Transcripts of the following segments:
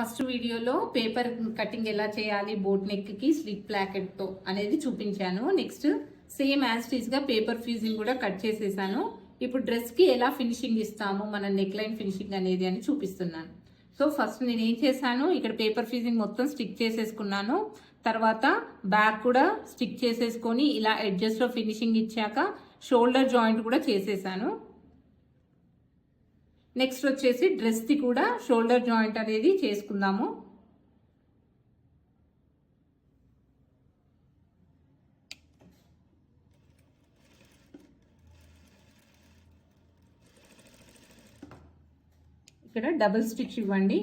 First వీడియోలో paper cutting ఎలా చేయాలి బోట్ నెక్ కి స్లిప్ ప్లాకెట్ తో అనేది చూపించాను. నెక్స్ట్ సేమ్ యాజ్ టీజ్ గా పేపర్ ఫ్యూజింగ్ కూడా కట్ చేసేసాను. ఇప్పుడు డ్రెస్ కి ఎలా ఫినిషింగ్ ఇస్తాము, మన నెక్ లైన్ ఫినిషింగ్ అనేది అని చూపిస్తున్నాను. సో ఫస్ట్ నేను ఏం చేశాను, ఇక్కడ పేపర్ ఫ్యూజింగ్ మొత్తం స్టిక్ చేసేసుకున్నాను. తర్వాత బ్యాక్ కూడా స్టిక్ చేసేసుకొని ఇలా ఎడ్జెస్ లో ఫినిషింగ్ ఇచ్చాక షోల్డర్ జాయింట్ కూడా చేసేసాను. నెక్స్ట్ వచ్చేసి డ్రెస్ ది కూడా షోల్డర్ జాయింట్ అనేది చేసుకుందాము. ఇక్కడ డబుల్ స్టిచ్ ఇవ్వండి.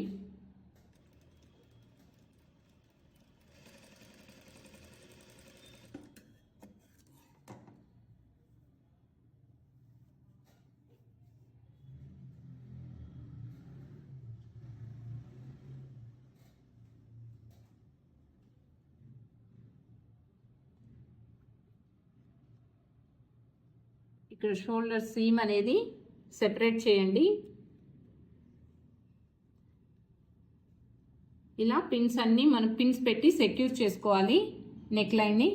ఇక్కడ షోల్డర్ సీమ్ అనేది సెపరేట్ చేయండి. ఇలా పిన్స్ అన్ని మనం పిన్స్ పెట్టి సెక్యూర్ చేసుకోవాలి నెక్ లైన్ని.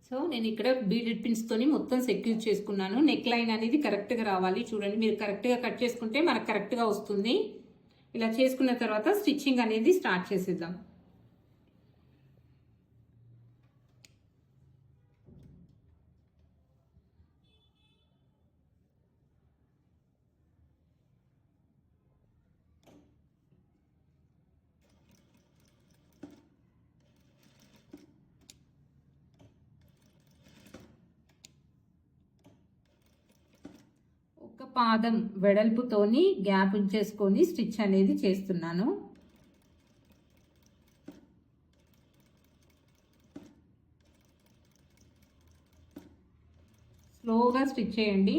సో నేను ఇక్కడ బీడెడ్ పిన్స్ తోని మొత్తం సెక్యూర్ చేసుకున్నాను. నెక్ లైన్ అనేది కరెక్ట్గా రావాలి. చూడండి, మీరు కరెక్ట్గా కట్ చేసుకుంటే మనకు కరెక్ట్గా వస్తుంది. ఇలా చేసుకున్న తర్వాత స్టిచ్చింగ్ అనేది స్టార్ట్ చేసేద్దాం. ఒక పాదం వెడల్పుతోని గ్యాప్ ఉంచేసుకొని స్టిచ్ అనేది చేస్తున్నాను. స్లోగా స్టిచ్ చేయండి.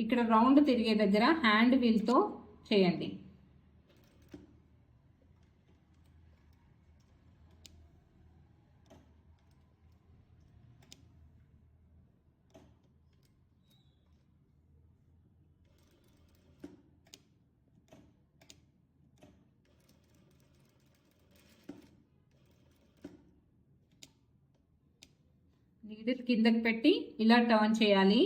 ఇక్కడ రౌండ్ తిరిగే దగ్గర హ్యాండ్ వీల్తో చేయండి. నీడిల్ కిందకి పెట్టి ఇలా టర్న్ చేయాలి.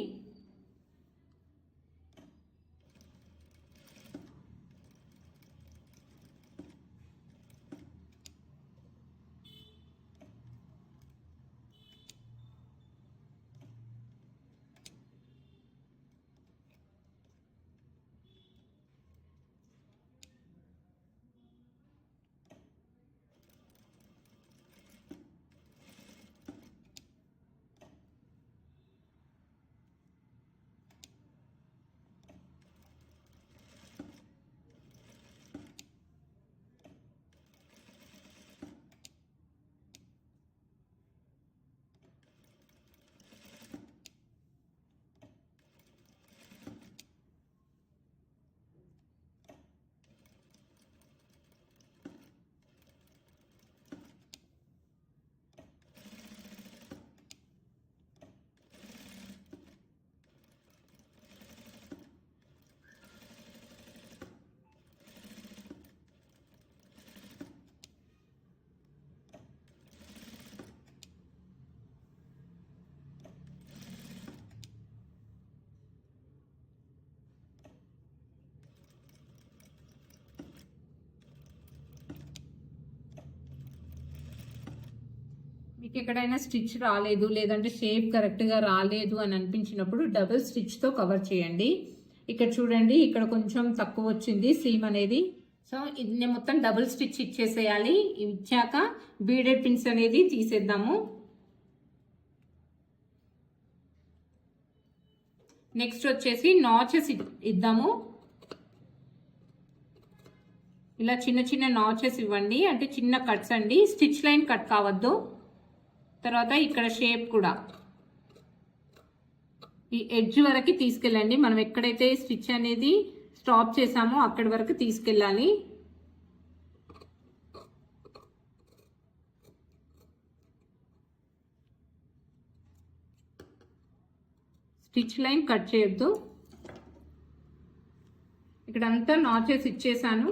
మీకు ఎక్కడైనా స్టిచ్ రాలేదు, లేదంటే షేప్ కరెక్ట్గా రాలేదు అని అనిపించినప్పుడు డబుల్ స్టిచ్తో కవర్ చేయండి. ఇక్కడ చూడండి, ఇక్కడ కొంచెం తక్కువ వచ్చింది సీమ్ అనేది. సో ఇది మొత్తం డబుల్ స్టిచ్ ఇచ్చేసేయాలి. ఇచ్చాక బీడెడ్ పిన్స్ అనేది తీసేద్దాము. నెక్స్ట్ వచ్చేసి నాచెస్ ఇద్దాము. ఇలా చిన్న చిన్న నాచెస్ ఇవ్వండి, అంటే చిన్న కట్స్ అండి, స్టిచ్ లైన్ కట్ కావద్దు. తర్వాత ఇక్కడ షేప్ కూడా ఈ ఎడ్జ్ వరకు తీసుకెళ్ళండి. మనం ఎక్కడైతే స్టిచ్ అనేది స్టాప్ చేసామో అక్కడి వరకు తీసుకెళ్ళాలి. స్టిచ్ లైన్ కట్ చేయొద్దు. ఇక్కడంతా నాచెస్ ఇచ్చేసాను.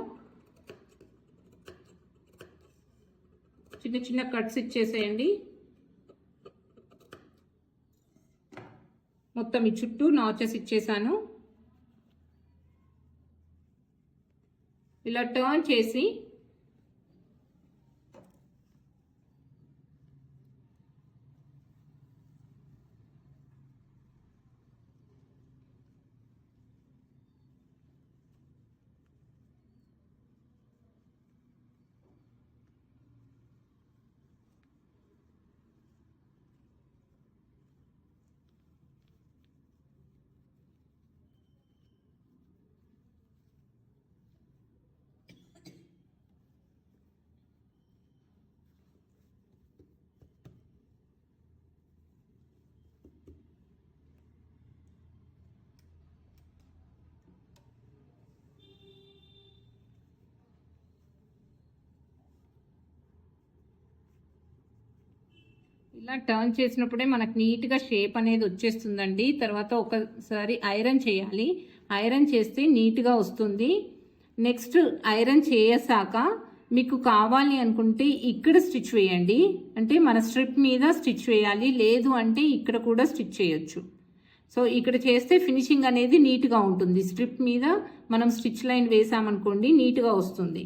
చిన్న చిన్న కట్స్ ఇచ్చేసేయండి. మొత్తం ఈ చుట్టూ నాచెస్ ఇచ్చేసాను. ఇలా టర్న్ చేసి ఇలా టర్న్ చేసినప్పుడే మనకు నీట్గా షేప్ అనేది వచ్చేస్తుందండి. తర్వాత ఒకసారి ఐరన్ చేయాలి. ఐరన్ చేస్తే నీట్గా వస్తుంది. నెక్స్ట్ ఐరన్ చేసాక మీకు కావాలి అనుకుంటే ఇక్కడ స్టిచ్ వేయండి. అంటే మన స్ట్రిప్ మీద స్టిచ్ వేయాలి, లేదు అంటే ఇక్కడ కూడా స్టిచ్ చేయొచ్చు. సో ఇక్కడ చేస్తే ఫినిషింగ్ అనేది నీట్గా ఉంటుంది. స్ట్రిప్ మీద మనం స్టిచ్ లైన్ వేసామనుకోండి నీట్గా వస్తుంది.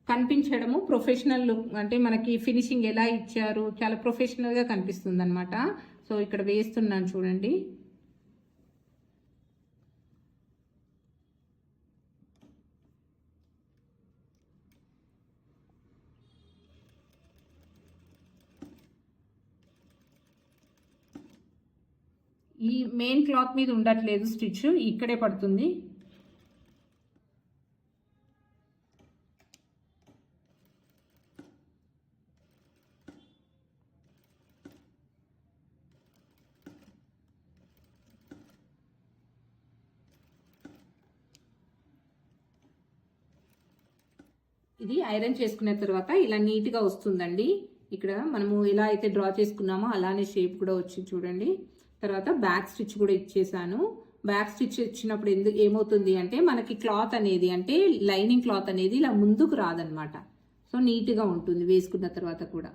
కనిపించడము ప్రొఫెషనల్ లుక్, అంటే మనకి ఫినిషింగ్ ఎలా ఇచ్చారు చాలా ప్రొఫెషనల్గా కనిపిస్తుంది అనమాట. సో ఇక్కడ వేస్తున్నాను చూడండి. ఈ మెయిన్ క్లాత్ మీద ఉండట్లేదు స్టిచ్, ఇక్కడే పడుతుంది. ఇది ఐరన్ చేసుకున్న తర్వాత ఇలా నీట్గా వస్తుందండి. ఇక్కడ మనము ఎలా అయితే డ్రా చేసుకున్నామో అలానే షేప్ కూడా వచ్చి చూడండి. తర్వాత బ్యాక్ స్టిచ్ కూడా ఇచ్చేసాను. బ్యాక్ స్టిచ్ ఇచ్చినప్పుడు ఏమవుతుంది అంటే మనకి క్లాత్ అనేది, అంటే లైనింగ్ క్లాత్ అనేది ఇలా ముందుకు రాదనమాట. సో నీట్గా ఉంటుంది వేసుకున్న తర్వాత కూడా.